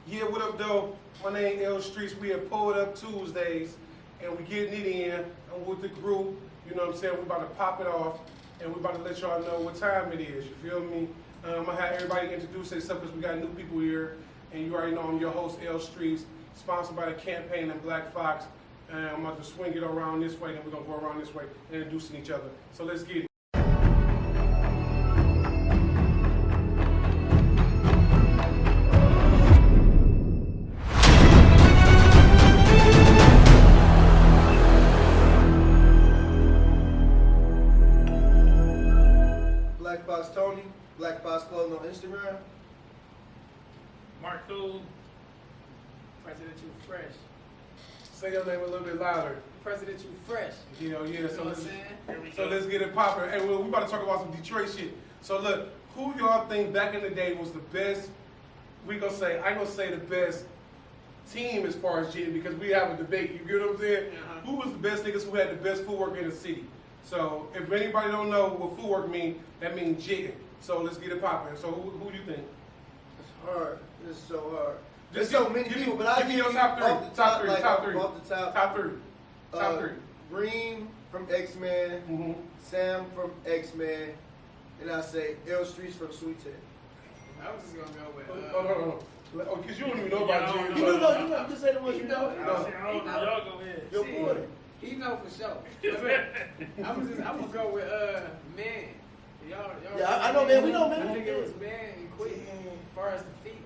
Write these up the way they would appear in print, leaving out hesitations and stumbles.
Yeah, what up, though? My name L Streets. We have Pulled Up Tuesdays, and we getting it in. I'm with the group. You know what I'm saying? We're about to pop it off, and we're about to let y'all know what time it is. You feel me? I'm gonna have everybody introduce themselves because we got new people here, and you already know I'm your host L Streets, sponsored by Dacampaign and Black Fox. And I'm about to swing it around this way, then we're gonna go around this way, introducing each other. So let's get it. BlackfoxxTony, Black Fox Clothing on Instagram. MarkCool, Presidential Fresh. Say your name a little bit louder. Presidential Fresh. Yeah. You know So what I'm saying? let's get it popping. Hey, we about to talk about some Detroit shit. So look, who y'all think back in the day was the best? I gonna say the best team as far as jitting because we have a debate. You get what I'm saying? Who was the best niggas who had the best footwork in the city? So if anybody don't know what footwork mean, that means jitting. So let's get it popping. So who do you think? It's hard. It's so hard. There's Just so many people, but I'll give me your top three. off the Top three. like, Top three. Off the top. Top three. Top three. Green from X-Men, Mm-hmm. Sam from X-Men, and I say L Streets from Sweet Tech. I was just gonna go with. Hold on. Oh, because you don't even know about Yeah, jitting. You know, just say the ones He you know. know. Y'all go ahead. Your Shit. boy. He know for sure. I'm gonna go with man. Y'all. Yeah, I know, man. We know, man. I think it was man and quick. As far as the feet.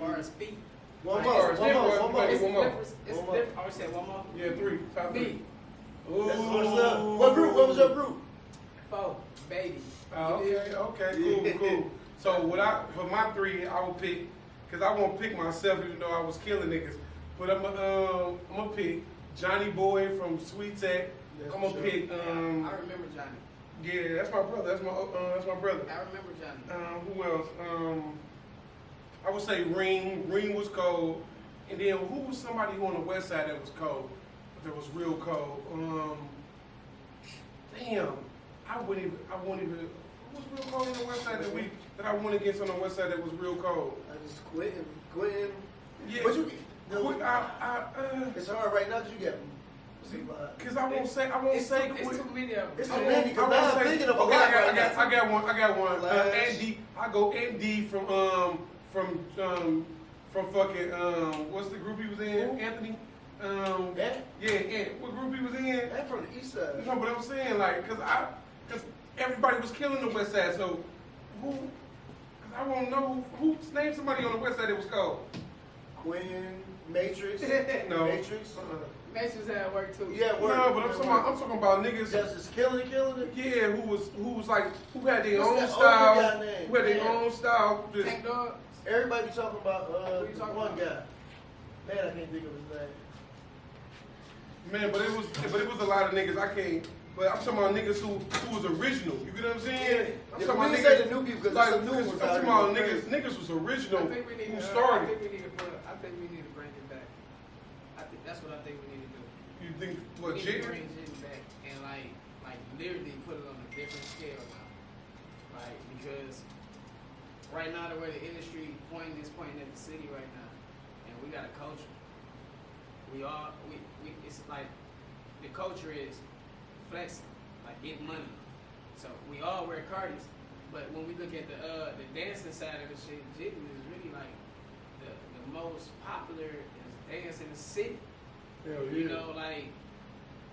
As far as feet. One Like, more. it's One more. different. One more. It's One more. different. It's One more. different. I would say one more. Yeah, three. Top three. Me. That's what's up. What group? What was your group? Four. Baby. Okay, cool. So for my three, I would pick, because I won't pick myself even though I was killing niggas, but I'm gonna pick Johnny Boy from Sweet Tech. That's I'm gonna sure. pick I remember Johnny. yeah, that's my brother. That's my brother. I remember Johnny. Who else? I would say Ring. Ring was cold. And then who was somebody who on the west side that was cold? That was real cold. Damn. I wouldn't even. Who was real cold on the west side that I went against on the west side that was real cold? I just quitting. Yeah. But you. It's It's hard right now because you got. because I won't say It's Quit. too many of them. It's too I many. Because won't now I'm say- thinking of a okay, lot right now. I got one. Flash. Andy. I go Andy from fucking what's the group he was in? Who? Anthony. Yeah? What group he was in? That's from the east side. No, but I'm saying like, cause everybody was killing the west side. So who? Cause I won't know who. Name somebody on the west side that was cold. Quinn, Matrix. No. Matrix. Mason's had work too. Yeah, work. No, but I'm talking about niggas. Just killing it. Yeah, who was like who had their What's own that style. older guy name? Who had their Yeah. own style. Just Tank Dog. Everybody be talking about Who you talking one about? guy. Man, I can't think of his name. man, but it was a lot of niggas. I can't. But I'm talking about niggas who was original. You get what I'm saying? I'm Yeah, talking about we niggas. say the new people because Like, there's some new ones I'm out talking here. about niggas was original. I think we need Who to. started? I think we need to bring it back. That's what I think we need to do. You think We what need to jit? bring Jitty back and like literally put it on a different scale now. Like because right now the way the industry pointing at the city right now, and we got a culture. We it's like the culture is flexing, like get money. So we all wear Cardis, but when we look at the dancing side of the shit, jitting is really like the most popular dance in the city. Hell You yeah. know, like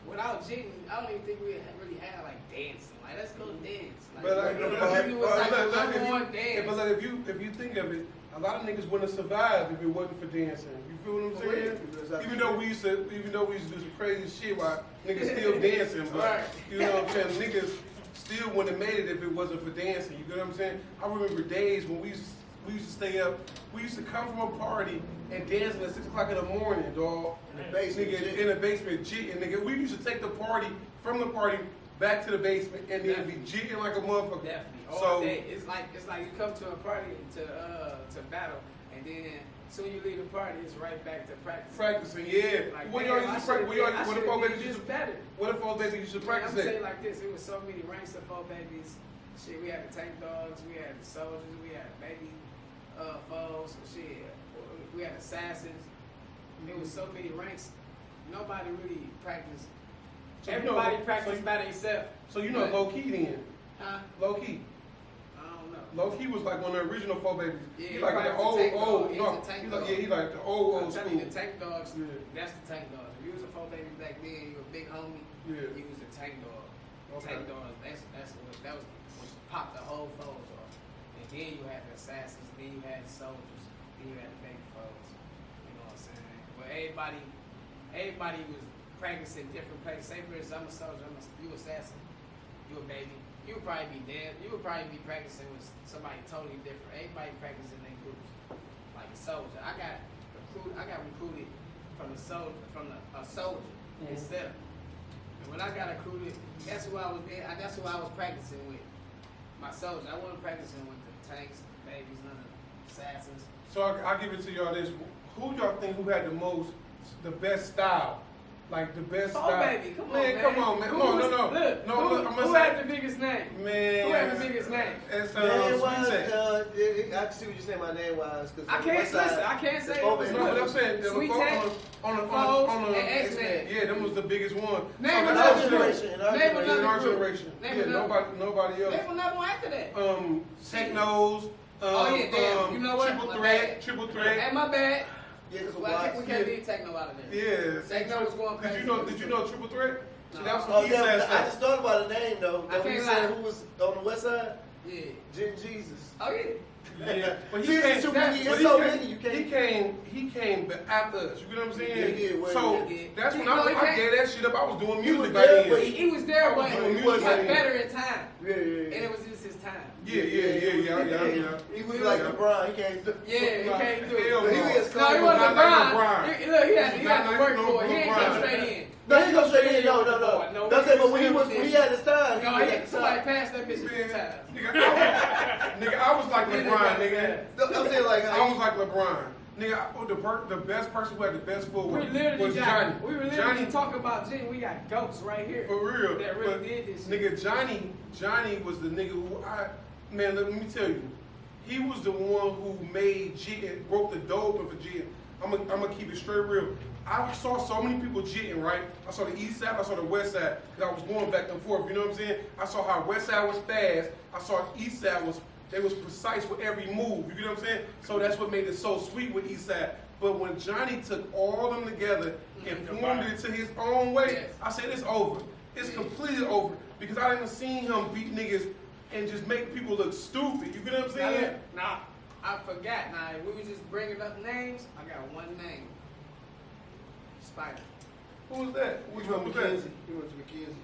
without jitting, I don't even think we really had like dancing. Like let's go dance. Like, But like, jitting was like the number one dance. but like if you think of it, a lot of niggas wouldn't have survived if it wasn't for dancing. You feel what I'm saying? Even though we used to do some crazy shit while niggas still dancing, but Right. you know what I'm saying? Niggas still wouldn't have made it if it wasn't for dancing. You get what I'm saying? I remember days when we used to stay up. We used to come from a party and dancing at 6 o'clock in the morning, dog. In the basement, nigga, jit. in the basement, jitting, nigga. We used to take the party from the party back to the basement and then be jitting like a motherfucker. Definitely. All So day. It's like you come to a party to battle, and then soon you leave the party, it's right back to practice. practicing, yeah. Like, What damn, y'all I used to practice? What if all babies this used to better? What if all babies used to I'm practice gonna say it that? like this: it was so many ranks of four babies. Shit, we had the tank dogs, we had the soldiers, we had baby foes. Shit, we assassins. There was so many ranks. Nobody really practiced. So you Everybody know- practiced so- by themselves. So you know But- low key then. Huh? Low key. I don't know. Low key was like one of the original four babies. Yeah, he like he the was a old, tank dog. old. He No, was a tank he like, dog. yeah, he like the old I'm telling school. you, the tank dogs, Yeah. that's the tank dogs. If you was a 4 baby back then, you were a big homie, Yeah. you was a tank dog. Okay. Tank dogs, that was what popped the whole foes off. And then you had the assassins, then you had the soldiers, then you had the baby foes. You know what I'm saying? But everybody was practicing different places. Say for instance, I'm a soldier, you assassin, you a baby. You would probably be dead. You would probably be practicing with somebody totally different. Everybody practicing in groups. Like a soldier, I got recruited from a soldier instead. And when I got recruited, that's who I was there. That's who I was practicing with. My soldier. I wasn't practicing with the tanks, the babies, none of the assassins. So I'll give it to y'all this. Who y'all think who had the best style? Like the best Oh, style. baby, come on, man. Come on, man. Who No, was- no, no. Look, no, who, look, I'm who gonna had say, the biggest name? man. Who had the biggest name? It's Name wise, Sweet Tech. I can see what you're saying. My name wise, because I can't listen. I can't say it was No, but I'm saying the Sweet four Tech, on Foes, the and X-Men. yeah, them was the biggest one. Name So in that's our what I'm saying. generation, in our Name generation. In our another group. generation. Name Yeah, another. nobody else. They will never after that. Technos. Oh, yeah, damn. You know what? Triple My threat. bad. Triple Hey, threat. my bad. Yeah, because Well, I think we can't leave techno out of there. Yeah. Techno was going crazy. Did you know Triple Threat? No. That was Oh some yeah, East Side I stuff. just thought about the name though. I When you can't said lie. who was on the west side, Yeah. Jim Jesus. Oh, yeah. Yeah, but See, he it's came. too many. but It's he so came- many. You can't. He came after us. You get what I'm saying? He did, well, so he did. that's when No, he I came- gave that shit up. I was doing He was music back there, then. but He was there, I was but doing he music got back better then. in time. Yeah. And it was just his time. Yeah. He was like LeBron. He can't do. Yeah, he can't do Hell it. He no. was No, he cold. wasn't Not like LeBron. LeBron. Look, he had He to was work not for like it. He ain't LeBron. come straight in. No, he goes straight in. No. No, That's it. But when he when he had his time, No, he had his somebody time. passed that bitch a few times. Nigga, I was like LeBron, nigga. I'm saying like I was like LeBron. Nigga, the best person who had the best We footwork literally was Johnny. we were literally Johnny, talking about Jimmy. We got goats right here. for real. That really But did this shit. Nigga, Johnny was the nigga who man, let me tell you, he was the one who made jitting, broke the door open for jitting. I'm gonna keep it straight real. I saw so many people jitting, right? I saw the east side, I saw the west side, because I was going back and forth, you know what I'm saying? I saw how west side was fast, I saw east side was precise with every move, you get what I'm saying? So that's what made it so sweet with east side. But when Johnny took all of them together and formed it to his own way, Yes. I said it's over. It's completely over. Because I didn't seen him beat niggas and just make people look stupid, you get what I'm saying? Nah, I forgot. Now, if we was just bringing up names, I got one name. Spider. Who was that? He Which went one to was that? McKenzie. He went to McKenzie.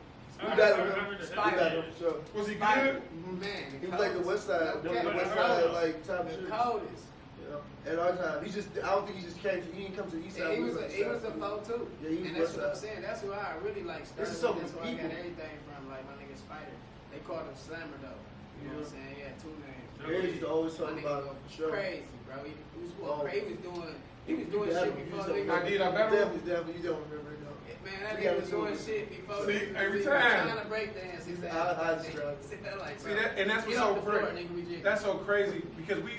We I got him. remember the We got Spider. him for sure. Was he Spider. good? Man, He was like the west side. No The cap. west side, like top The shit. coldest. Yeah. At our time, I don't think he just came. He didn't come to the east side. And he was on a the foe side. too. Yeah, he was And that's west what I'm side. saying. That's who I really like started. This is so with. That's where I many got people. everything from. Like my nigga Spider. They called him Slammer though. You know what I'm saying? He had two names. They used to always talk My nigga about go him for sure. crazy, bro. He was going Oh. crazy. He was doing shit before niggas. I did, I better. Definitely, you don't remember it though. Man, that We nigga gotta was do doing it. shit before See, niggas every was time. trying to break dance. He said, I describe it. sit there like, See bro, that, and that's what's get so off the floor, crazy. nigga, we jiggle. That's so crazy because we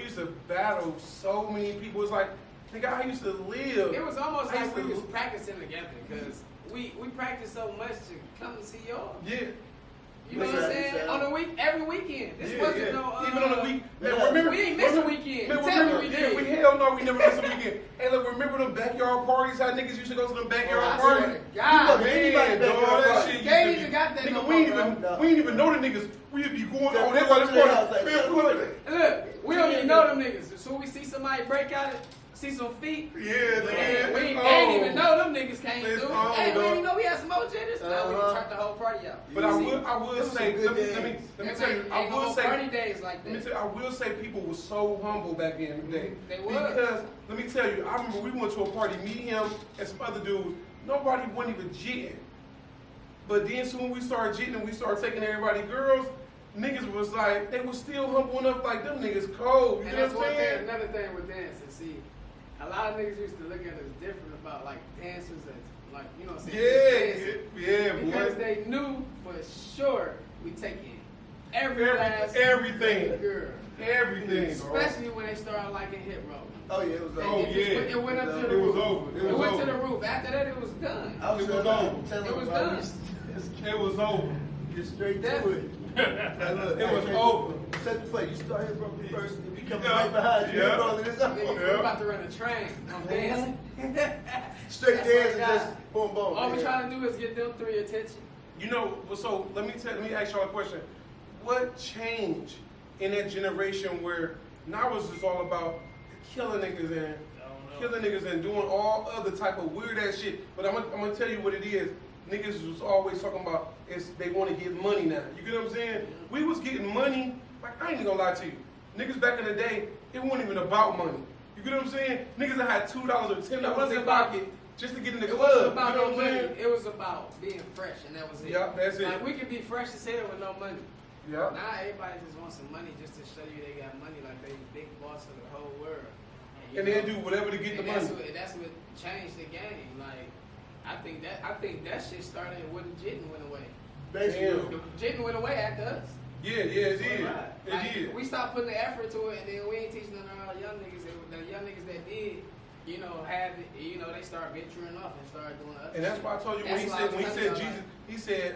used to battle so many people. It's like, nigga, I used to live. It was almost I like used we to- was practicing together because we practiced so much to come and see y'all. Yeah. You know what I'm saying? Yeah. On the week, every weekend. This Yeah, wasn't yeah. no. Even on the week. Man, Yeah. remember, We ain't miss a remember- weekend. Man, Tell remember, me we yeah, did. we hell no, we never missed a weekend. Hey, look, remember them backyard parties? How niggas used to go to them backyard I parties? swear to God, fucking man. anybody Man, backyard dog, that party. shit They used ain't to even be- got that nigga, no we ain't more, even, bro. we ain't even know the niggas. We'd be going Yeah, on there we by go this to their house, party. like, Man, "Look, Look, we don't even know them niggas. As soon as we see somebody break out, see some feet. Yeah, Man, nigga. we Oh. ain't even know them niggas came It's through. on, Hey, we dog. didn't even know we had some more jitters. Now we Uh-huh. turned the whole party out. But You I see? would Them say, some good let me days. tell you, Ain't I no would more say, party days like let me that. tell you, I will say people were so humble back in the day. They was. Because, let me tell you, I remember we went to a party, me, him, and some other dudes. Nobody wasn't even jitting. But then soon we started jitting and we started taking everybody girls, niggas was like, they was still humble enough like them niggas cold. You And know that's what one I'm thing, saying? another thing with dancing. See, a lot of niggas used to look at us different about like dancers as like, you know what I'm saying? Yeah, Because boy. they knew for sure we take in. everything. girl. Everything, bro. Especially when they started liking hip roll. Oh yeah, it was. It went up to the It roof. was over. It went to the roof. After that, it was done. I was It was telling It was him, done. It was over. Get straight to it. Hey, look, It was hey, over. Set the play. You start here from the first, and we coming Yeah. right behind you. Yeah. You're rolling this up. We're about to run a train. I'm dancing. Straight That's dance what and I just got. boom, boom. All we yeah. trying to do is get them three attention. You know, so let me ask y'all a question. What changed in that generation where now it's just all about killing niggas and doing all other type of weird ass shit? But I'm gonna tell you what it is. Niggas was always talking about is they want to get money now. You get what I'm saying? We was getting money. Like I ain't gonna lie to you. Niggas back in the day, it wasn't even about money. You get what I'm saying? Niggas that had $2 or $10 in their pocket just to get in the It club. wasn't about You know no what I'm money. saying? It was about being fresh, and that was it. Yeah, that's it. Like we could be fresh as hell with no money. Yeah. Now everybody just wants some money just to show you they got money, like they big boss of the whole world. And they'll do whatever to get the money. That's what changed the game. Like I think that shit started when Jitten went away. Basically. Jitten went away after us. Yeah, it So did. right. It Like, did. We stopped putting the effort to it, and then we ain't teaching none of our young niggas. The young niggas that did, you know, have it. You know, they start venturing off and start doing other. And that's shit. why I told you That's when why I he was said telling Jesus, y'all, he said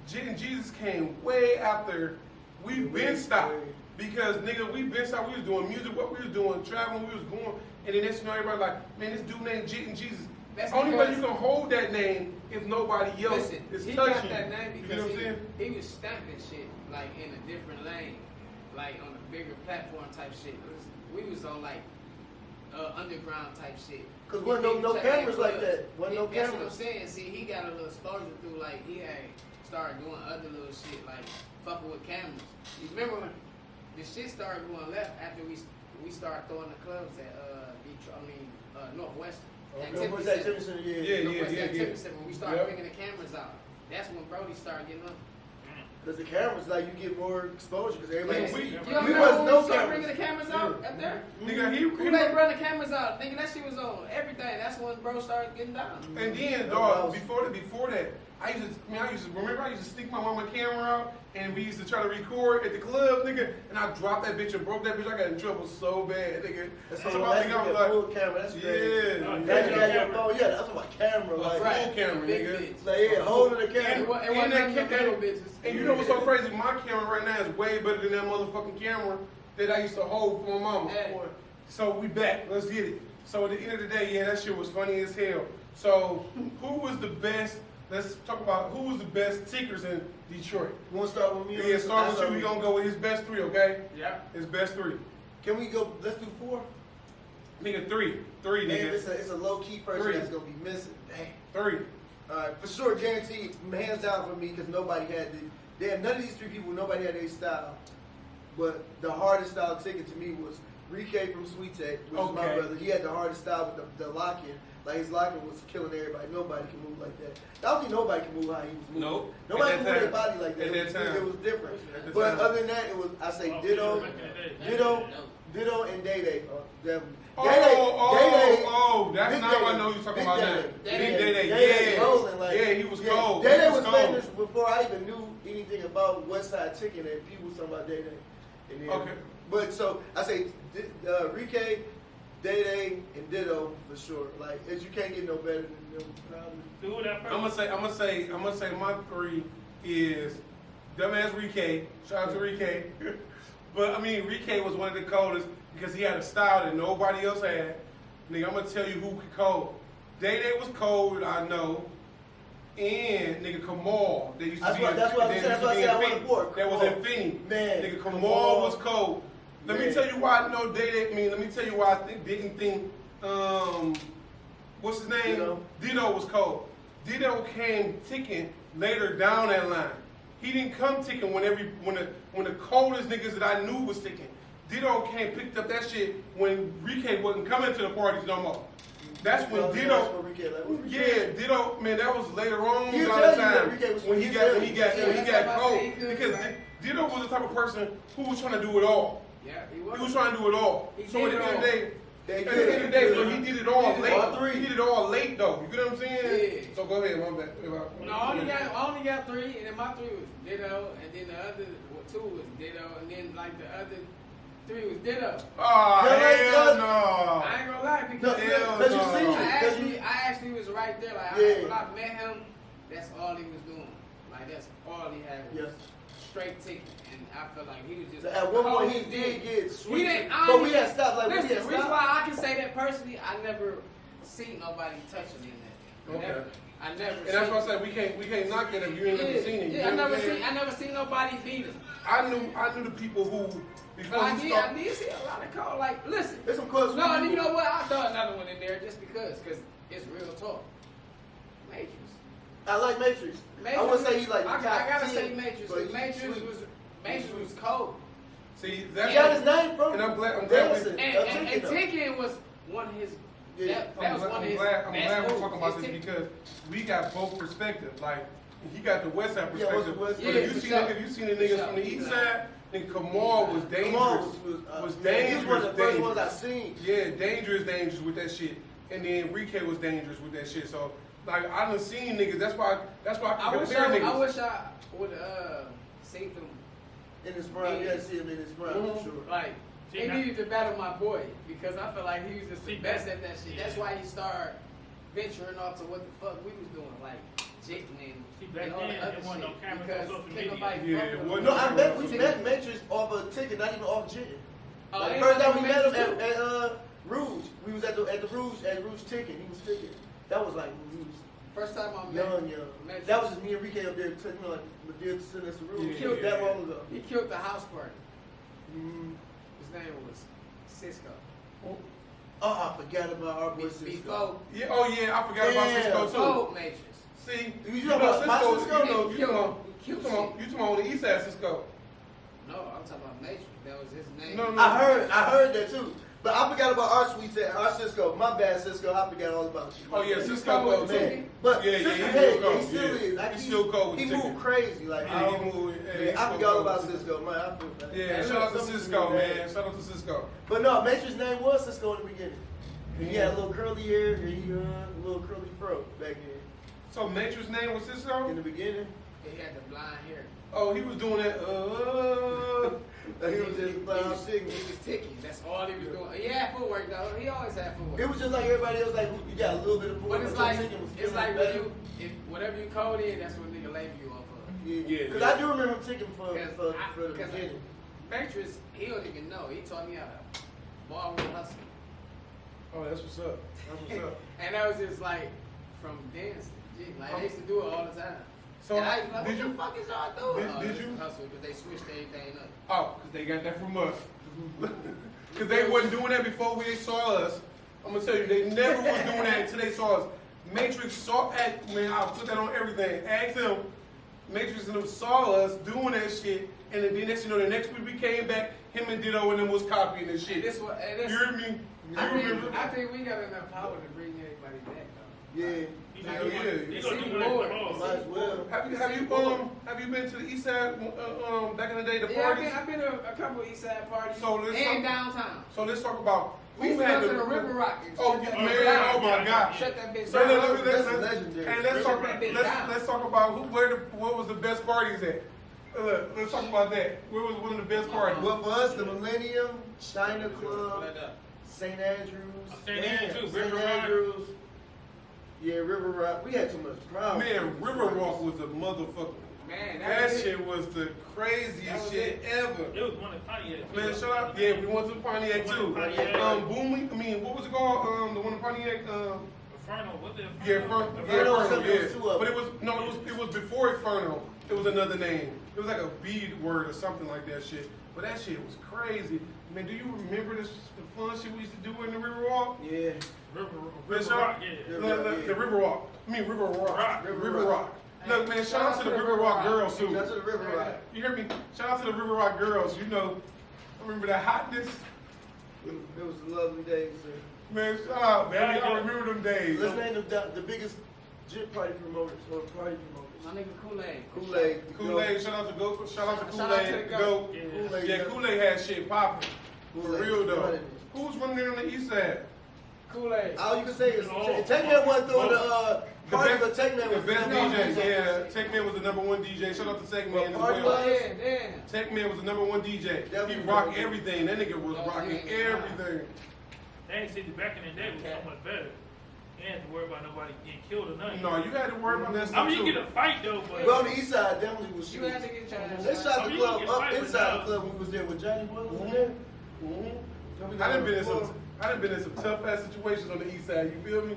Jit and Jesus came way after we been stopped. Because nigga, we been stopped. We was doing music, what we was doing, traveling, we was going, and then next thing you know, everybody like, man, this dude named Jit and Jesus. That's Only way because- you can hold that name if nobody else Listen, is he touching got that name you. You know because what I'm saying? he was stamping shit like in a different lane, like on a bigger platform type shit. We was on like underground type shit. Cause wasn't no cameras like that. Wasn't no That's what I'm cameras. saying. See, he got a little exposure through like he had started doing other little shit like fucking with cameras. You remember when the shit started going left after we started throwing the clubs at Northwestern. What's that Timson? Yeah. When we started Yep. bringing the cameras out, that's when Brody started getting up. Cause the cameras, like you get more exposure. Cause everybody Man, see. we You We don't wasn't know when no we started cameras. bringing the cameras out up there? Nigga, Who they brought the cameras out? Nigga, that shit was on everything. That's when bro started getting down. And then, dog, before that, I used to sneak my mama camera out, and we used to try to record at the club, nigga, and I dropped that bitch and broke that bitch. I got in trouble so bad, nigga. That's So what I I think I was got like, full camera. That's crazy. yeah, Now you got your phone. Yeah, that's what camera. Like, Right. full camera, Big nigga. bitch. like yeah, holding the It camera. wasn't And that none of them little bitches. And you know what's so crazy? My camera right now is way better than that motherfucking camera that I used to hold for my mama. Hey. So we back. Let's get it. So at the end of the day, yeah, that shit was funny as hell. So who was the best? Let's talk about who was the best tickers in Detroit. You want to start with me? Yeah, start with you. We gonna go with his best three, okay? Yeah. His best three. Can we go? Let's do 4. Nigga, three, Man, nigga, it's a low key person 3. that's gonna be missing. Dang. 3. All right, for sure, guarantee, hands down for me, because nobody had none of these 3 people, nobody had their style. But the hardest style ticket to me was Rike from Sweet Tech, which is my Okay. brother. He had the hardest style with the lock-in. Like his lock-in was killing everybody. Nobody can move like that. I don't think nobody can move how he was moving. Nope. Nobody At can that move their time. body like that. At that time. It was different. At the But time. other than that, it was, I say Ditto, and Day Day. Oh, that's Big not Day what I Day. know you're talking Big about Day now. Day. Big Day Day, Day yeah. rolling, like, Yeah, he was cold. Day He Day was was cold. famous before I even knew anything about West Side Chicken, and people was talking about Day Day. And then, Okay. But so I say Rike, Day Day, and Ditto for sure. Like, as you can't get no better than them. Probably. Who that I'm gonna say my 3 is dumbass Rike. Shout out to Rike. But I mean, Rike was one of the coldest because he had a style that nobody else had. Nigga, I'm gonna tell you who could cold. Day Day was cold, I know. And nigga Kamal, they used to That's be. why- that's why I they said- that's used why I to be said I in wanted Philly. Pork. That was Kamal. in Finney. Man, Nigga Kamal Kamal. was cold. Let me Man. tell you why I know Day Day. Let me tell you why I didn't think. What's his name? Ditto. Ditto was cold. Ditto came ticking later down that line. He didn't come ticking when the coldest niggas that I knew was ticking. Ditto came picked up that shit when Rike wasn't coming to the parties no more. That's when Ditto. Yeah, Ditto. Man, that was later on He'll down tell the you that time Rike was when he sweet got as when he got hell. when he Yeah, got that's cold why I say he could, because right? Ditto was the type of person who was trying to do it all. Yeah, he He was trying to do it all. He So at did the it end of the all. day, They At the end of the day, but he did it all late. All three. He did it all late though. You get what I'm saying? Yeah. So go ahead, my bad. No, I only got 3, and then my 3 was ditto, and then the other 2 was ditto, and then like the other 3 was ditto. Oh, hell no. I ain't gonna lie because Because you seen it. I actually was right there. Like Yeah. when I met him, that's all he was doing. Like that's all he had was straight ticket, and I felt like he was just. At one point, he cold. did get sweet. He didn't. But we had stopped. Like, Listen, we the had reason stopped. why I can say that personally, I never seen nobody touching him that. Okay. Never. I never. And that's why I said we can't knock it if you ain't never seen it. You Yeah, know what I'm saying? I never seen nobody beat him. I knew the people who before But he I started. did see a lot of calls. Like, listen. There's some close. No, and you know what? I throw another one in there just because it's real talk. Matrix. I like Matrix. I wouldn't say he like the I top gotta 10, say Matrix. but he Matrix was cold. See, He that's got his name from. and I'm glad Dancing. And Tekken was one of his. Yeah. That was one of his. I'm glad we're best talking about moves. this because we got both perspectives. Like he got the West Side Yeah, perspective. West- But yeah, if you for see sure. if you seen the niggas from the East Side, then Kamal was dangerous. Kamal was dangerous. He was one of the first ones I dangerous. seen. Yeah, dangerous with that shit. And then Enrique was dangerous with that shit. So like I done seen niggas. That's why I I can wish compare niggas. I wish I would seen them. In his prime, Yeah. yeah, see him in his prime Mhm. for sure. Like, they needed to battle my boy because I felt like he was just the best at that shit. That's why he started venturing off to what the fuck we was doing, like jitting back and all then, the other there wasn't no shit. cameras on Because social can't media. nobody Yeah, fuck it with wasn't No, him. I met we Ticket. met Matrix off a ticket, not even off jitting. Oh, Like, ain't first time no we met him Matrix at Rouge. We was at the Rouge ticket. He was ticket. That was like when we was First time I met young. Matrix. That was just me and Enrique up there, like Madrid sending us to Rouge. Yeah, that yeah. long ago. He killed the house party. Mm. His name was Cisco. Oh, I forgot about our boy Cisco. Before Yeah, oh yeah, I forgot about Damn. Cisco too. Old Matrix. See, You know about my Cisco? you talking about on the East Side Cisco. No, I'm talking about Matrix. That was his name. No, no. I heard that too. But I forgot about our sweet our Cisco. My bad, Cisco. I forgot all about you. Oh yeah, Cisco Cisco goes was too. man. But Yeah, Cisco, he hey, still go. he still Yeah. is. Like, He still go with He the moved ticket. crazy. Like Yeah, he moved. I forgot all about Cisco. Man, I feel bad. Yeah, Man, shout out to something Cisco, me, man. Shout out to Cisco. But no, Matrix's name was Cisco in the beginning. He had a little curly hair and he a little curly fro back then. So Matrix's name was Cisco? In the beginning, He had the blonde hair. Oh, he was doing that. he was just playing on signal. He was ticking. That's all he was doing. He had footwork though. He always had footwork. It was just like everybody else. Like you got a little bit of food, But it's your like chicken was it's killing like better. when if whatever you code in, that's what nigga label you off of. Yeah, Yeah. because I do remember him ticking for Because the beginning. Matrix, he don't even know. He taught me how to ball with hustle. Oh, that's what's up. That's what's up. And that was just like from dancing. Gee, like they used to do it all the time. So And I was like, did what you? the fuck is y'all doing? Did Oh, you- it's hustle because they switched everything up. Oh, because they got that from us. Because they wasn't doing that before they saw us. I'm gonna tell you, they never was doing that until they saw us. Matrix saw at man, I'll put that on everything. Ask them. Matrix and them saw us doing that shit, and then the next you know, the next week we came back, him and Ditto and them was copying this shit. And this what and You this, heard me? You remember? I think we got enough power to bring everybody back though. Yeah. Yeah, yeah. He gonna do More. it tomorrow. Might as well. Have you been to the East Side back in the day, the Yeah, parties? I've been to a couple of East Side parties So let's and talk- downtown. So let's talk about We used to go to the River Rock. And Oh shut that man, bitch down. oh my God. Shut that bitch So down. That's legendary. And let's talk. River Rock down. Let's talk about what was the best parties at. Let's talk about that. Where was one of the best parties? Well, for us, the Millennium, China Club, Let up. St. Andrews. St. Damn, Andrews, St. River Rock. Andrews. Yeah, River Rock. We had too much crowd. Man, River Walk was a motherfucker. Man, That was it. shit was the That craziest was shit ever. It was one in Pontiac. too. Man, shut up. Yeah, we went to Pontiac too. Pontiac. Booming. I mean, what was it called? The one in Pontiac. Inferno, what the Yeah, Inferno? Inferno was something, yeah. it was two of But them. it was before Inferno. It was another name. It was like a bead word or something like that shit. But that shit was crazy. Man, do you remember the fun shit we used to do in the River Walk? Yeah. River Shout- Rock, yeah. The River Walk. I mean River Rock. Rock. River Rock. Look, man, shout out to the River Rock girls too. Shout out to the River Rock. You hear me? Shout out to the River Rock girls. You know, I remember the hotness. It was lovely days. Man, shout out, man. Yeah, I yeah. remember them days. Let's name the biggest jit party promoters or party My promoters. nigga Kool-Aid. Kool-Aid. Kool-Aid, shout out to Go. Shout out to Shout out to Kool-Aid. the Go. Yeah. Kool-Aid. Yeah, Kool-Aid had shit popping. For Kool-Aid real though. running it. Who's running there on the east side? that? Kool-Aid. All you can say is Oh. Take-Man wasn't throwing the The party, best- but Take-Man the was best the number one DJ. Yeah, Take-Man was the number one DJ. Shout out to Take-Man as Party well. was? Yeah, damn. Take-Man was the number one DJ. He Definitely rocked was. everything. That nigga was Oh, rocking yeah. everything. They ain't said that back in the day was so much better. You ain't have to worry about nobody getting killed or nothing. No, you had to worry about that I stuff mean, too. you get a fight though, but Well, on the east side, definitely was You shooting. had to get your ass They shot. shot Oh, the you club can up fight, but inside now- the club when we was there with Johnny Boy. Was there? I done been in some tough ass situations on the east side. You feel me?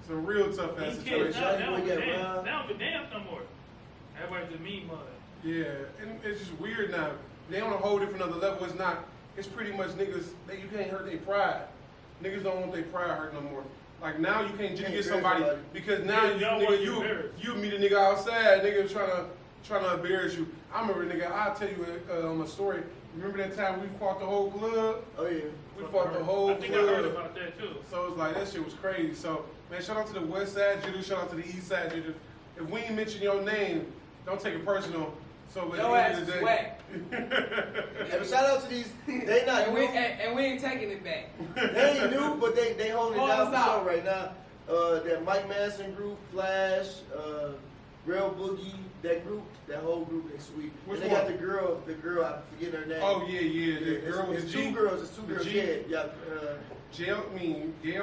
Some real tough ass these kids situations. now, they Johnny don't Boy give a got damn. robbed. They don't give a damn no more. Everybody's a mean mother. Yeah, and it's just weird now. They on a whole different other level. It's not. It's pretty much niggas. You can't hurt their pride. Niggas don't want their pride hurt no more. Like now, you can't just Can't get embarrass somebody somebody. because now Yeah, y'all want to you embarrass. you meet a nigga outside. Nigga trying to embarrass you. I remember nigga. I'll tell you a story. Remember that time we fought the whole club? Oh yeah. We fought the whole I think I heard club. about that too. So it's like that shit was crazy. So man, shout out to the west side jitters, shout out to the east side jitters. If we ain't mention your name, don't take it personal. So at Your the ass end of the is day, whack. Yeah, but shout out to these. They not And new. we ain't taking it back. They ain't new, but they holding it Hold down us for out. sure right now. That Mike Manson group, Flash, Real Boogie, that group, that whole group is sweet. Which and they got one? the girl, I forget her name. oh yeah, the girl with it's the G. two girls, it's two The girls. G. Yeah, Gail,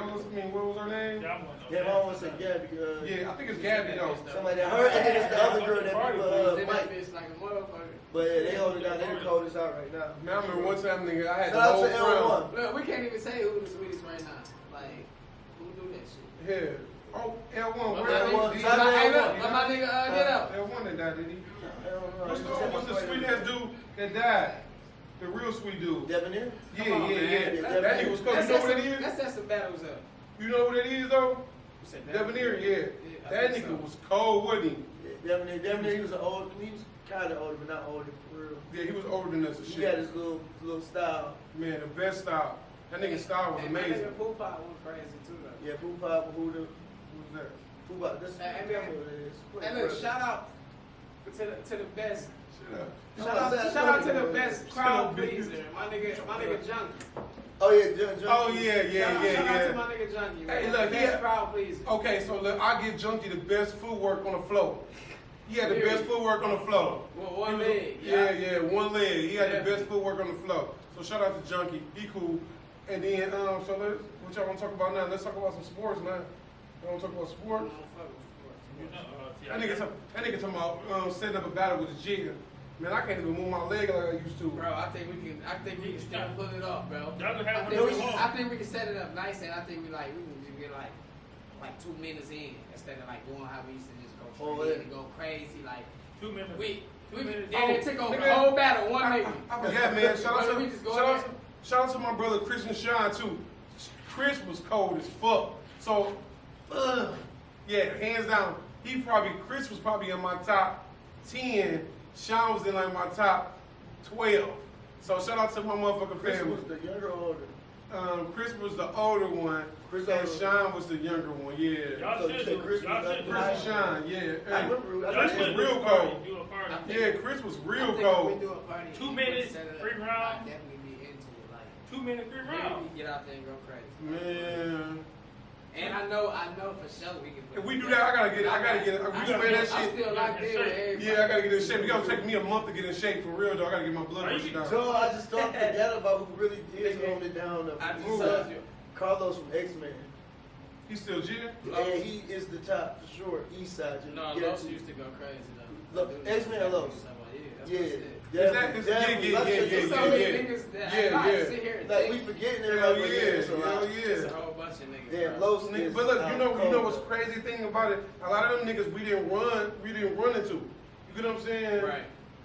what was her name? Y'all want no yeah. damn I want to say stuff. Gabby. Yeah, I think it's Gabby though. Something like that. Her and then it's the other girl that Party, people, Then that Mike. bitch like a motherfucker. But yeah, they hold it down. They the coldest out right now. Man, I remember one time, nigga, I had Shout the out whole to crowd. L1. Look, we can't even say who the sweetest right now. Like, who do that shit? Yeah. Oh, L1. But Where my L1? nigga- Shout out Hey, to look, L1. but my nigga, get up. L1 that died, did he? I don't know. What's the sweet ass dude that died? The real sweet dude. Debonair? Yeah, Come on, yeah, man. yeah. Let's- That nigga was cold. You know what it is? Let's set some battles up. You know what it is though? You said Debonair, yeah. I That think nigga so. was cold, wasn't he? Debonair, he was kind of older, but not older for real. Yeah, he was older than us and He got shit. his little style. Man, the best style. That nigga style was And my amazing. nigga Pooh Pop went crazy too though. Yeah, Poopa, Huda, Who was that? Poopa. That's And that's what it is. And look, shout out to the best. Shut up. Shout out to the best crowd pleaser. My nigga Junkie. Oh yeah, John. Oh yeah, Shout out to yeah. my nigga Junkie. Hey, Man. look, Best yeah. crowd pleaser. Okay, so look, I give Junkie the best footwork on the floor. He had the best footwork on the floor. Well, one He was- leg. Yeah, one leg. He had the Yeah. best footwork on the floor. So shout out to Junkie. He cool. And then, so what y'all want to talk about now? Let's talk about some sports, man. You want to talk about sports? You know, see, That nigga talking about setting up a battle with a jigger. Man, I can't even move my leg like I used to. Bro, I think we can still pull it off, bro. Y'all can have I think, one we, of those. I think we can set it up nice, and I think we can just get like 2 minutes in instead of like doing how we used to just go Oh, crazy yeah. and go crazy. Like 2 minutes. we minutes. then it took over the nigga, whole battle, one nigga. I forgot, man. Why we just go ahead? Shout out to my brother Chris and Sean too. Chris was cold as fuck. So, yeah, hands down. Chris was probably in my top 10. Sean was in like my top 12. So shout out to my motherfucking Chris family. was the younger or older. Chris was the older one, Chris and older. Sean was the younger one. Yeah. Y'all So you should said do Chris Y'all was should do Chris and it. Sean, yeah. I Hey, remember. Y'all Chris should was do real a party. cold. Do a party. I think- Yeah, Chris was real I think cold. If we do a party, 2 we minutes, set it up, 3 rounds. I'd definitely be into it. Like 2 minutes, 3 maybe rounds. we get out there and go crazy. Man. And I know for sure we can. If we do that, I gotta get. We play that I shit. still locked in with everybody. Yeah, I gotta get in shape. It's gonna take me a month to get in shape for real, though. I gotta get my blood Are you pressure down. So I just don't forget about who really is holding it down. I just Who? told you. Carlos from X-Men. He's still jigging? And he is the top for sure. East side. just No, guarantee. Los used to go crazy though. Look, X-Men or Los? Yeah, Yeah. that's what I said. Is that- Definitely. yeah, Like, yeah, it's yeah, There's so so yeah, many yeah. niggas that Yeah, I yeah. sit here and Like think. we forgetting Hell everybody. but yeah, it's a lot. hell It's a yeah. whole bunch of niggas. Damn, bro. Los Nigga, is but look, you know cold. what's crazy thing about it? A lot of them niggas we didn't run into. You know what I'm saying? Right.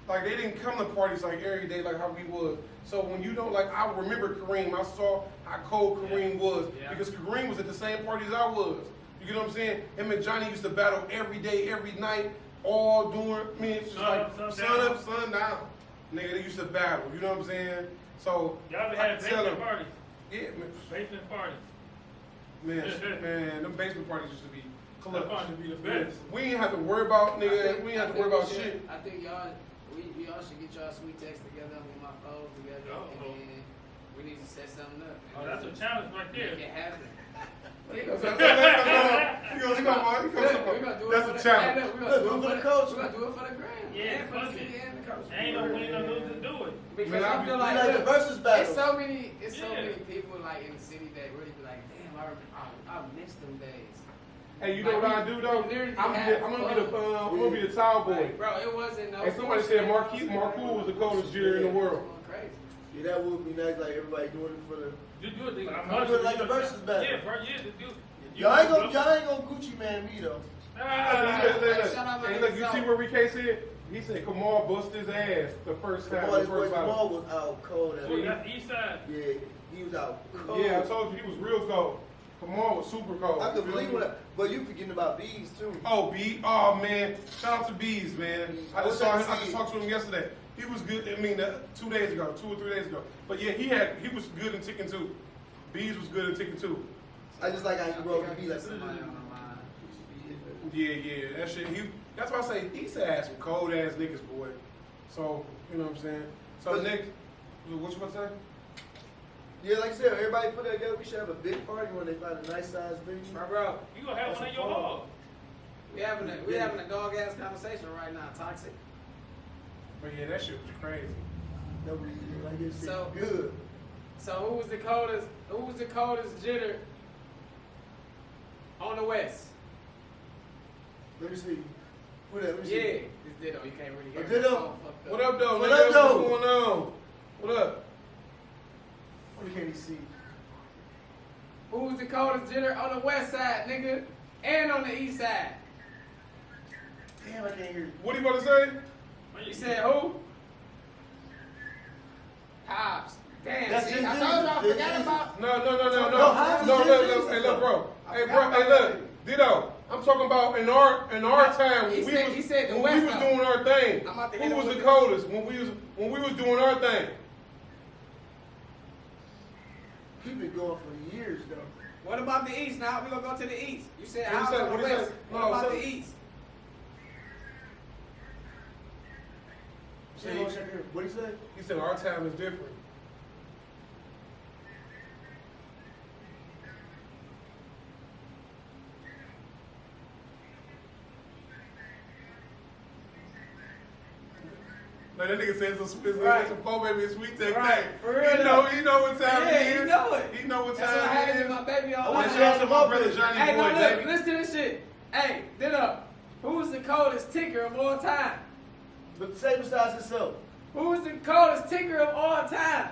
Like they didn't come to parties like every day like how we was. So when you don't like, I remember Kareem. I saw how cold Kareem was Yeah. because Kareem was at the same parties I was. You get what I'm saying? Him and Johnny used to battle every day, every night, all during. I mean, it's just Sun like up, sun sun down. up, sun down. Nigga, they used to battle. You know what I'm saying? So Y'all been I having can tell basement them. parties. Yeah, man. Basement parties. Man, them basement parties used to be That clutch. party be the best. We ain't have to worry about, I nigga. think- We ain't have I to worry think about we should- shit. I think we all should get y'all sweet text together. I mean, my foes together, Uh-oh. and then we We need to set something up. Oh, that's a challenge right Make there. it happen. That's a challenge. We're gonna do it for the coach. We're gonna do it for the gram. Yeah, and for the fuck it. city and the coach. Ain't no win, no lose to do it. Because Man, I feel We like, like the look, versus battle. it's so many Yeah. people like in the city that really be like, damn, I miss them days. Hey, you know what I do though? Literally I'm gonna be the tall boy. Like, bro, it wasn't no. Hey, somebody said MarkCool was the coldest junior in the world. Going crazy. Yeah, that would be nice. Like everybody doing it for the. You do it, nigga. I'm doing like the versus battle. Yeah, bro, yeah, the dude. Y'all ain't gonna Gucci man me though. Hey, look, you see what Rick said? He said Kamal bust his ass the first time. Kamal was out cold. So you got the east side. Yeah, he was out cold. Yeah, I told you he was real cold. Kamal was super cold. I could believe that. But you forgetting about Bees too. Oh, B. Oh, man. Shout out to Bees, man. I just What's talked to him yesterday. He was good. I mean, 2 days ago, 2 or 3 days ago. But yeah, he was good in Ticket 2. Bees was good in Ticket 2. I just like how you roll the beat like Somebody on the line. Yeah. That shit. That's why I say he said had some cold ass niggas, boy. So you know what I'm saying. So next, what you about to say? Yeah, like I said, everybody put it together. We should have a big party when they find a nice size venue. Bro, You gonna have one in your hall. we having a dog ass conversation right now. Toxic. But yeah, that shit was crazy. No, we like this shit So- good. So who was the coldest? Who was the coldest jitter on the west? Let me see. Who that? Let me Yeah, see. this Ditto. You can't really hear. Oh, Ditto? My phone fucked What up, though? What nigga? up, though? What's going on? What up? What can you see? Who was the coldest jitter on the west side, nigga, and on the east side? Damn, I can't hear you. What are you about to say? You said who? Hobbs. Damn, That's see, just I told you I this. forgot about. No. No, how No, is look, this? hey, look, bro. Hey, look, Ditto. I'm talking about in our time when He said the when West we was though. doing our thing. I'm about to hit Who him was with the it. coldest when we was doing our thing? You've been going for years though. What about the east? Now we gonna go to the east. You said What Hobbs he say? on the What he west. say? What No, about say- the east? What he say? He said our time is different. Like that nigga said Right. some phone baby and sweet tech Right. thing. For real He know what time Yeah, it is. he know it. He know what That's what I time had it in is. my baby all I want And you night. shout out to my brother Johnny Hey, no, Boy, look, baby. listen to this shit. Hey, Ditto. Who's the coldest ticker of all time? But say besides himself. Who's the coldest ticker of all time?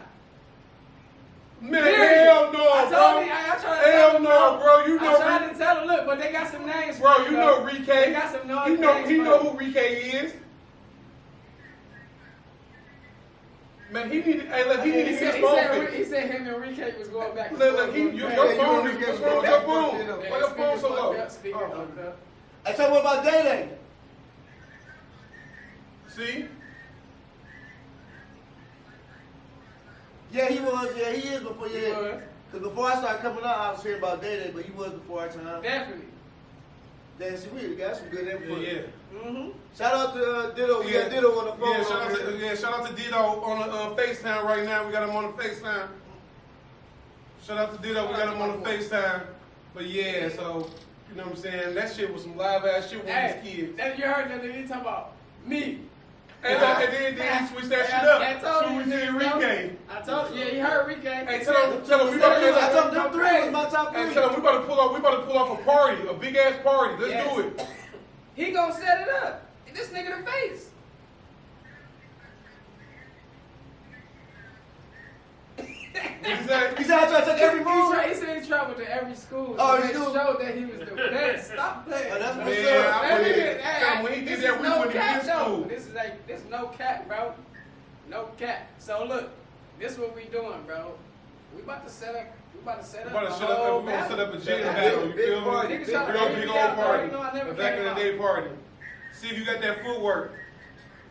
Man, Period. hell no, I bro. told you, I tried to tell Hell him, no, bro. You I know, tried to tell him, look, but they got some names. bro. for You you, know though. Rick. They got some names. He know who Rick is. Man, he need. Hey, look, he need to He get said, his phone he fixed. said him and Rick was going back. and Look, forth. look, your Yeah, phone you is. Rick What's is wrong with going your back phone? and forth. Why your phone so low? Speaker fucked up. I tell you what about Day Day. See? Yeah, he was. Yeah, he is before. He Yeah, was. because before I started coming out, I was hearing about Day Day, but he was before our time. Definitely. Then see, we got some good input. Yeah. Mm-hmm. Shout out to Ditto. We got Ditto on the phone. Shout out to Ditto on the FaceTime right now. We got him on the FaceTime. Shout out to Ditto. We got him on the FaceTime. But yeah, so you know what I'm saying. That shit was some live ass shit with Hey, these kids. that you heard that he talking about me. And then he switched that shit up. I told So you, we did Rick. I told you, yeah, he heard Rick. Hey, tell him we I about told to. them three was my top Hey, three. tell him we about to pull off a party, a big ass party. Let's Yes. do it. He gonna set it up. This nigga the face. He said, He said I tried to take every move. He said he traveled to every school. Oh, to he make do? sure that he was the best. Stop playing. Oh, that's Man, what's up. I That wouldn't- nigga, Tell when he did this that, is we no wouldn't cap, be in though. school. This no cap, bro. No cap. So look, this what we doing, bro. We about to set up. We about to set up. We're gonna a set up. whole We're gonna set up a gym battle. battle. You Big feel party. me? Niggas We're trying to gonna figure big it out, old party. bro. You know I never A back came in the out. day party. See if you got that footwork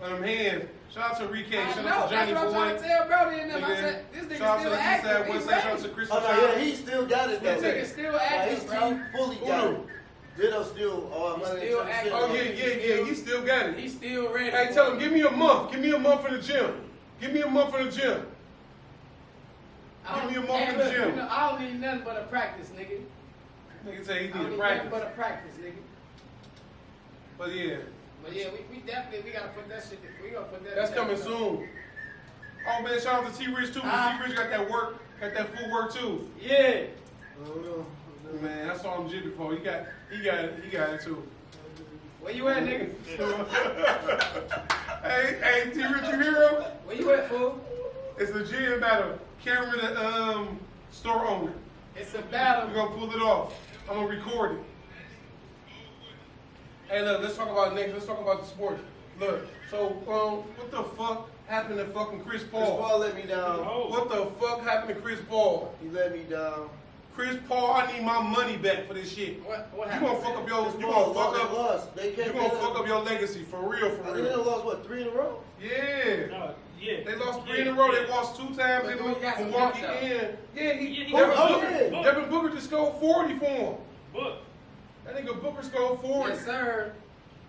on them hands. Shout out to Rick. I Shout know, out to that's Johnny what I'm trying to Boy. tell Brody and them. I Nigga, said, this nigga shout out to still the East active. Side He's West Side. Shout out ready. to Christian. Oh no, yeah, he still got it This though. nigga still Like, active, his bro. team fully Who got knew? it. Ditto still all He's 110%. still active. Oh yeah. He still got it. He's still ready. Hey, tell him, give me a month. Give me a month in the gym. Give me a month in the gym. Give me a moment in the gym. You know, I don't need nothing but a practice, nigga. Nigga say he I don't need need to nothing but practice. a practice, nigga. But yeah, But yeah, we definitely we gotta put that shit. We gonna put that. that's coming together. soon. Oh man, shout out to T Rich too. T Rich got that work, got that FootWork too. Yeah. I don't know. Man, that's all I'm jigging for. He got it too. Where you at, nigga? hey, T Rich, you hear him? Where you at, fool? It's a gym battle. Cameron, the store owner. It's a battle. We're gonna pull it off. I'm gonna record it. Hey, look, let's talk about next. Let's talk about the sports. Look, so what the fuck happened to fucking Chris Chris Paul? Paul let me down. What the fuck happened to Chris Paul? He let me down. Chris Paul, I need my money back for this shit. What You happened? gonna fuck up your, Chris you Paul gonna fuck up, lost. They you can't gonna fuck up your legacy for real, I for think they real. lost what, 3 in a row? Yeah. No, yeah. They lost 3 in a row. They lost 2 times. They But moved he got some Milwaukee hits, though. in. Yeah, he Devin got Booker, some hits. Devin Booker just scored 40 for him. But That nigga Booker scored 40. Yes, sir.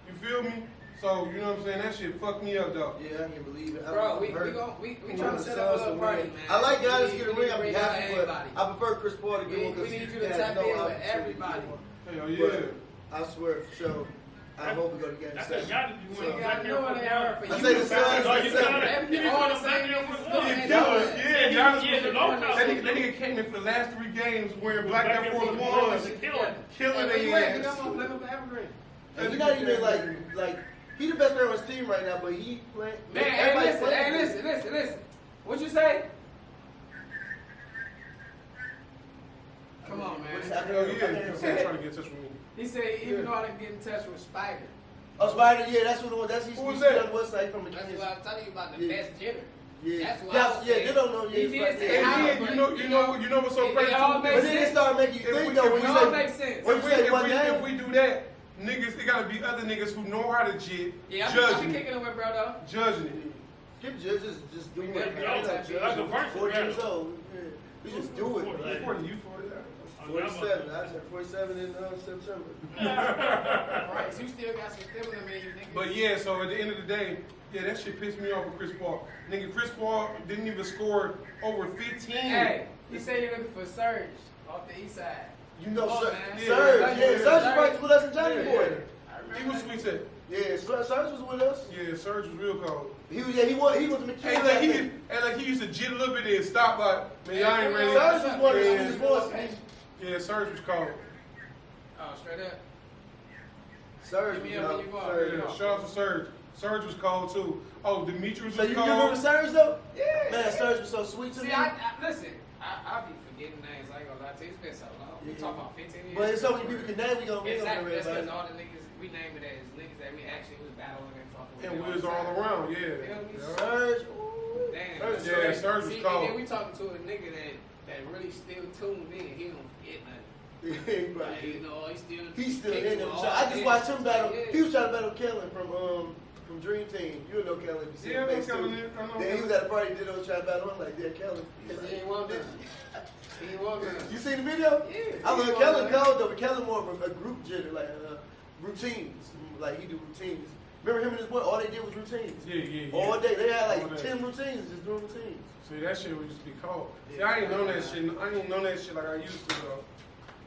You feel me? So, you know what I'm saying? That shit fucked me up, though. Yeah, I can't believe it. Bro, we hurt. trying to set up a little party, man. I like Giannis We get a need ring. to I'd be bring out happy, but everybody. I prefer Chris Paul to get one We because need he you to has tap no in with opportunity to get everybody. one. Hell yeah. I swear for sure. I hope we go to game I said 7. y'all did So you you gotta know what they are for I you. say the Suns. No, you got it. Everything, all the same niggas. Yeah, Giannis. Giannis. Yeah, the lockout. That nigga came in for the last 3 games wearing black Black Air Air Force Force Ones, Ones. killing Hey, their wait, ass. I'm gonna play with the Evergreen. And he's not even like he the best player on his team right now, but he playing. Man, everybody's playing. listen. What you say? Come on, man. What's Hell happening? yeah, you said trying to get in touch with me. He said he even know how to get in touch with Spider. Oh, Spider, yeah, that's what the one. That's he's Who was on that? the website from the That's kids. what I'm telling you about the Yeah. best jitter. Yeah, That's what I yes, was yeah, saying. they don't know. He Yeah, did it's say like- how- And then, you know what's so It crazy? all too? makes But then it started making you If think we- though if when we you It all say makes sense. when you say one If name. we do that, niggas, it gotta be other niggas who know how to jit, Yeah, I'm judging kicking it with bro though. judging it. Skip judges just do it. Yeah, man. yeah, Like, yeah, judges, like a versus 40 years battle. old. Yeah. We just do it. You Like, 40, you 40. 47. I said 47 in September. Right, so you still got some stamina in you, nigga. But yeah, so at the end of the day, yeah, that shit pissed me off with Chris Paul. Nigga, Chris Paul didn't even score over 15. Hey, he said you're looking for Surge off the east side. You know, Come on, Sir, man. Serge, Yeah, yeah, Serge yeah. practiced with us in Johnny Yeah, Boy. yeah. He was sweet tip. Yeah, Serge was with us. Yeah, Serge was real cold. He was, yeah, he was the Hey, McKinney. like he used to jit a little bit and stop like, man, y'all ain't ready. Serge was one of the Yeah. sweetest boys. Yeah, Serge was cold. Oh, straight up. Serge, Give me you up know, when you go. Serge. Yeah, shout out to Serge. Serge was cold too. Oh, Demetrius So was you cold. remember Serge though? Yeah. Man, Serge was so sweet to See, me. listen, I be forgetting names. I ain't gonna lie to you. It's been so long. We Yeah. talking about 15 years. But it's so many people can name. We gonna Exactly. That's remember because everybody. all the niggas, we named it as niggas that we actually was battling and fucking with. And we all was the all time. around, yeah. Feel me? Yeah. Serge. Ooh. Damn. Serge, Yeah, Serge was See, cold. and then we talking to a nigga that really still tuned in. He don't forget nothing. Yeah, Like, you right. know, He's still kicking in them with shots. all I just that watched shit. him battle. Yeah. He was trying to battle Kellen from Dream Team. You know Kellen. You see Yeah, I him know face too. Kellen, I know Then he him. was at a party. Did those trying to battle him like, yeah, Kellen. He's Cause like, he ain't want none. He ain't want none. You seen the video? Yeah. I love He Kellen want none. cold though, but Kellen more of a group jitter, like routines. Like he do routines. Remember him and his boy? All they did was routines. Yeah. All day. They had All like day. 10 routines, just doing routines. See, that shit would just be cold. See, I ain't know that shit. I ain't know that shit like I used to, though.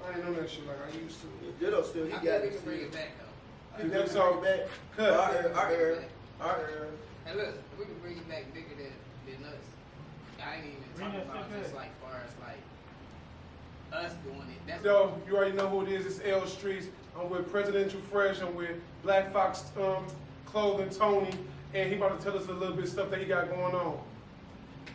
I ain't know that shit like I used to. Ditto still, he I got think we it. can bring it back though. He You never think so? bring it back. Cut. Our era. Our era. And look, we can bring it back bigger than us. I ain't even Bring talking that about shit just back. like far as like us doing it. That's Yo, you already know who it is. It's L Streets. I'm with Presidential Fresh. I'm with Black Fox Clothing, Tony. And he about to tell us a little bit of stuff that he got going on.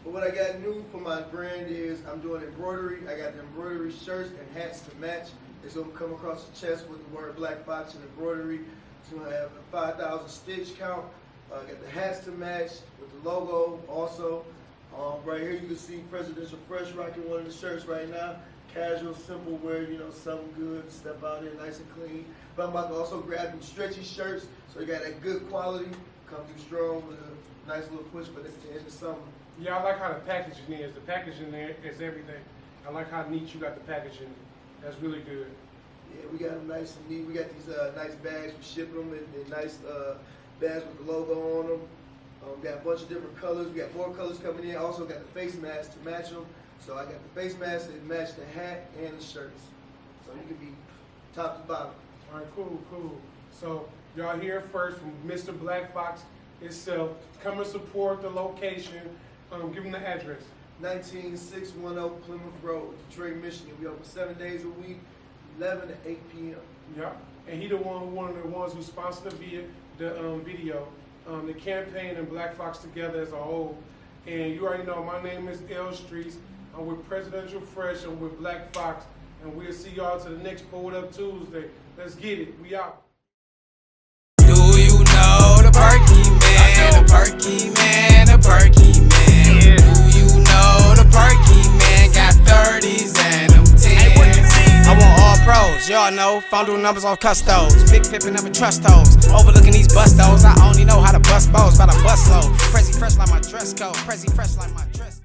But what I got new for my brand is I'm doing embroidery. I got the embroidery shirts and hats to match. It's gonna come across the chest with the word Black Fox and embroidery. It's gonna have a 5,000 stitch count. Got the hats to match with the logo also. Right here you can see Presidential Fresh rocking one of the shirts right now. Casual, simple wear, you know, something good, step out in nice and clean. But I'm about to also grab them stretchy shirts, so you got that good quality, come through strong with a nice little push, but it's the end of summer. Yeah, I like how the packaging is. The packaging there is everything. I like how neat you got the packaging. That's really good. Yeah, we got them nice and neat. We got these nice bags. We ship them in nice bags with the logo on them. We got a bunch of different colors. We got more colors coming in. Also got the face masks to match them. So I got the face masks that match the hat and the shirts. So you can be top to bottom. All right, cool. So y'all hear first from Mr. Black Fox itself. Come and support the location. Give them the address. 19610 Plymouth Road, Detroit, Michigan. We open 7 days a week, 11 to 8 p.m. Yeah, and he one of the ones who sponsored the video, the campaign and Black Fox together as a whole. And you already know my name is L Streets. I'm with Presidential Fresh. I'm with Black Fox, and we'll see y'all to the next Pull It Up Tuesday. Let's get it. We out. Do you know the Perky Man? The Perky Man, the Perky Man. Yeah. Do you know the Perky Man? Got 30s and them 10s. I want all pros, y'all know. Phone do numbers on custos. Big pippin', never trust those. Overlooking these bustos. I only know how to bust bows by the bus load. Prezi fresh like my dress code. Prezi fresh like my dress.